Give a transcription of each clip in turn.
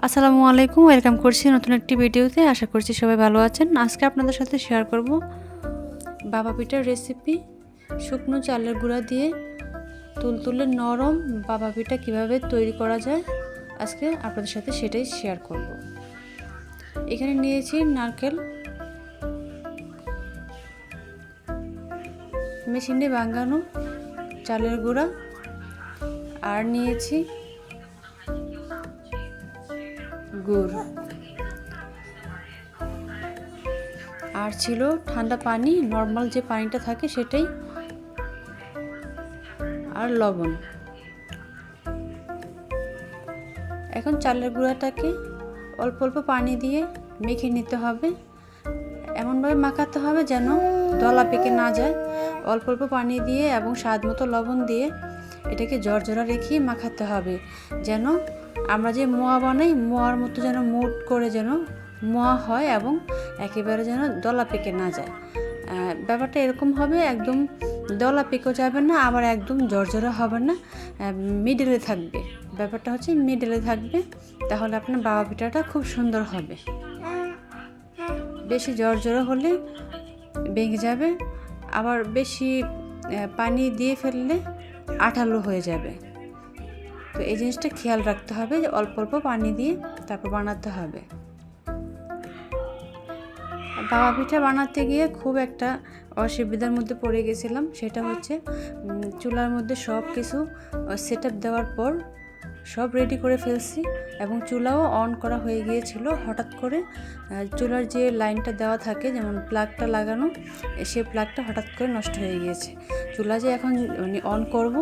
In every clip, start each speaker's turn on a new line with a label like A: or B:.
A: আসসালামু আলাইকুম, ওয়েলকাম করছি নতুন একটি ভিডিওতে। আশা করছি সবাই ভালো আছেন। আজকে আপনাদের সাথে শেয়ার করব বাবা পিঠার রেসিপি। শুকনো চালের গুঁড়া দিয়ে তুলতুলে নরম বাবা পিঠা কীভাবে তৈরি করা যায়, আজকে আপনাদের সাথে সেটাই শেয়ার করব। এখানে নিয়েছি নারকেল, মেশিনে ভাঙানো চালের গুঁড়া, আর নিয়েছি গুড়, আর ছিল ঠান্ডা পানি, নর্মাল যে পানিটা থাকে সেটাই, আর লবণ। এখন চালের গুঁড়াটাকে অল্প অল্প পানি দিয়ে মেখে নিতে হবে। এমনভাবে মাখাতে হবে যেন দলা পেকে না যায়। অল্প অল্প পানি দিয়ে এবং স্বাদ মতো লবণ দিয়ে এটাকে জর্জরা রেখে মাখাতে হবে, যেন আমরা যে মোয়া বানাই মোয়ার মতো যেন মুট করে যেন মোয়া হয় এবং একেবারে যেন দলা পেকে না যায়। ব্যাপারটা এরকম হবে, একদম দলা পেকেও যাবে না, আবার একদম জর্জরা হবে না, মিডলে থাকবে। ব্যাপারটা হচ্ছে মিডলে থাকবে, তাহলে আপনার বাবা পিঠাটা খুব সুন্দর হবে। বেশি জর্জরা হলে ভেঙে যাবে, আবার বেশি পানি দিয়ে ফেললে আঠালো হয়ে যাবে। তো এই জিনিসটা খেয়াল রাখতে হবে যে অল্প অল্প পানি দিয়ে তারপর বানাতে হবে। বাবা পিঠা বানাতে গিয়ে খুব একটা অসুবিধার মধ্যে পড়ে গেছিলাম। সেটা হচ্ছে চুলার মধ্যে সব কিছু সেট আপ দেওয়ার পর সব রেডি করে ফেলছি এবং চুলাও অন করা হয়ে গিয়েছিল। হঠাৎ করে চুলার যে লাইনটা দেওয়া থাকে, যেমন প্লাগটা লাগানো, সেই প্লাগটা হঠাৎ করে নষ্ট হয়ে গিয়েছে। চুলা যে এখন অন করব,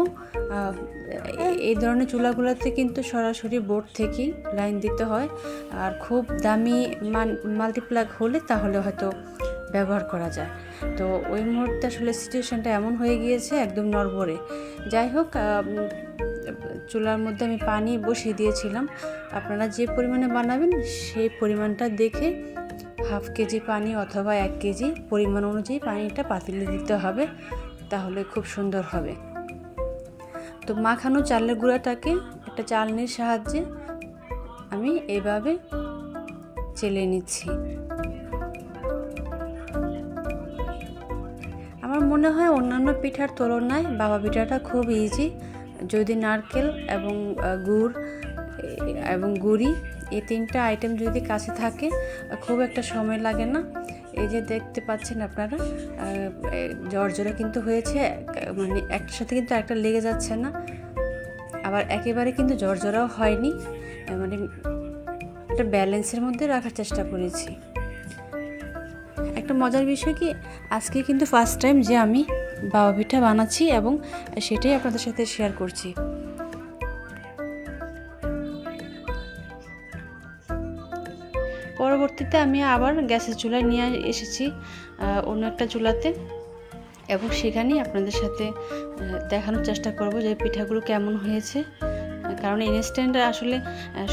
A: এই ধরনের চুলাগুলোতে কিন্তু সরাসরি বোর্ড থেকেই লাইন দিতে হয়, আর খুব দামি মাল্টিপ্লাগ হলে তাহলে হয়তো ব্যবহার করা যায়। তো ওই মুহূর্তে আসলে সিচুয়েশানটা এমন হয়ে গিয়েছে, একদম নড়বড়ে। যাই হোক, চুলার মধ্যে আমি পানি বসিয়ে দিয়েছিলাম। আপনারা যে পরিমাণে বানাবেন সেই পরিমাণটা দেখে হাফ কেজি পানি অথবা 1 কেজি পরিমাণ অনুযায়ী পানিটা পাতিলে দিতে হবে, তাহলে খুব সুন্দর হবে। তো মাখানো চালের গুঁড়াটাকে একটা চালনির সাহায্যে আমি এইভাবে চেলে নিচ্ছি। আমার মনে হয় অন্যান্য পিঠার তুলনায় বাবা পিঠাটা খুব ইজি। যদি নারকেল এবং গুড় এবং গুড়ি, এই 3টা আইটেম যদি কাছে থাকে খুব একটা সময় লাগে না। এই যে দেখতে পাচ্ছেন আপনারা, জর্জরা কিন্তু হয়েছে, মানে একটার সাথে কিন্তু একটা লেগে যাচ্ছে না, আবার একেবারে কিন্তু জর্জরাও হয়নি, মানে একটা ব্যালেন্সের মধ্যে রাখার চেষ্টা করেছি। একটা মজার বিষয় কি, আজকে কিন্তু ফার্স্ট টাইম যে আমি বাবা পিঠা বানাচ্ছি এবং সেটাই আপনাদের সাথে শেয়ার করছি। পরবর্তীতে আমি আবার গ্যাসের চুলায় নিয়ে এসেছি অন্য একটা চুলাতে, এবং সেখানেই আপনাদের সাথে দেখানোর চেষ্টা করব যে পিঠাগুলো কেমন হয়েছে। কারণ ইনস্ট্যান্ট আসলে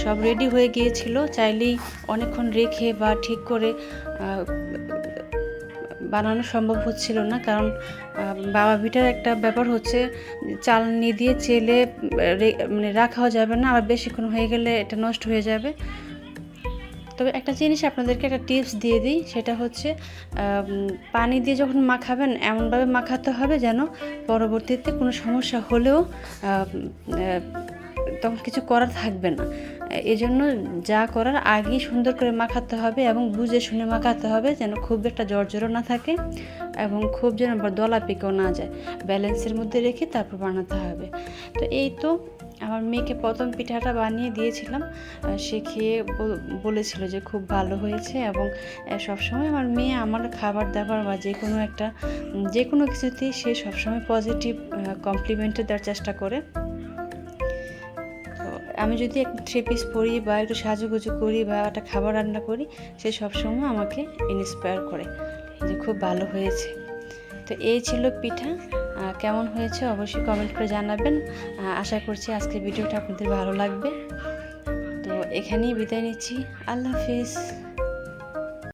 A: সব রেডি হয়ে গিয়েছিল, চাইলেই অনেকক্ষণ রেখে বা ঠিক করে বানানো সম্ভব হচ্ছিল না। কারণ বাবা পিঠার একটা ব্যাপার হচ্ছে, চালনি দিয়ে চেলে মানে রাখাও যাবে না, আবার বেশিক্ষণ হয়ে গেলে এটা নষ্ট হয়ে যাবে। তবে একটা জিনিস আপনাদেরকে একটা টিপস দিয়ে দিই, সেটা হচ্ছে পানি দিয়ে যখন মাখাবেন এমনভাবে মাখাতে হবে যেন পরবর্তীতে কোনো সমস্যা হলেও তখন কিছু করার থাকবে না। এজন্য যা করার আগেই সুন্দর করে মাখাতে হবে এবং বুঝে শুনে মাখাতে হবে, যেন খুব একটা জর্জরও না থাকে এবং খুব যেন দলা পেকেও না যায়। ব্যালেন্সের মধ্যে রেখে তারপর বানাতে হবে। তো এই তো আমার মেয়েকে প্রথম পিঠাটা বানিয়ে দিয়েছিলাম, সে খেয়ে বলেছিল যে খুব ভালো হয়েছে। এবং সবসময় আমার মেয়ে আমার খাবার দাবার বা যে কোনো কিছুতেই সে সবসময় পজিটিভ কমপ্লিমেন্টে দেওয়ার চেষ্টা করে। তো আমি যদি একটা 3 পিস পরি বা একটু সাজুগুজু করি বা একটা খাবার রান্না করি, সে সবসময় আমাকে ইন্সপায়ার করে যে খুব ভালো হয়েছে। তো এই ছিল পিঠা। কেমন হয়েছে অবশ্যই কমেন্ট করে জানাবেন। আশা করছি আজকের ভিডিওটা আপনাদের ভালো লাগবে। তো এখানেই বিদায় নিচ্ছি। আল্লাহ হাফিজ।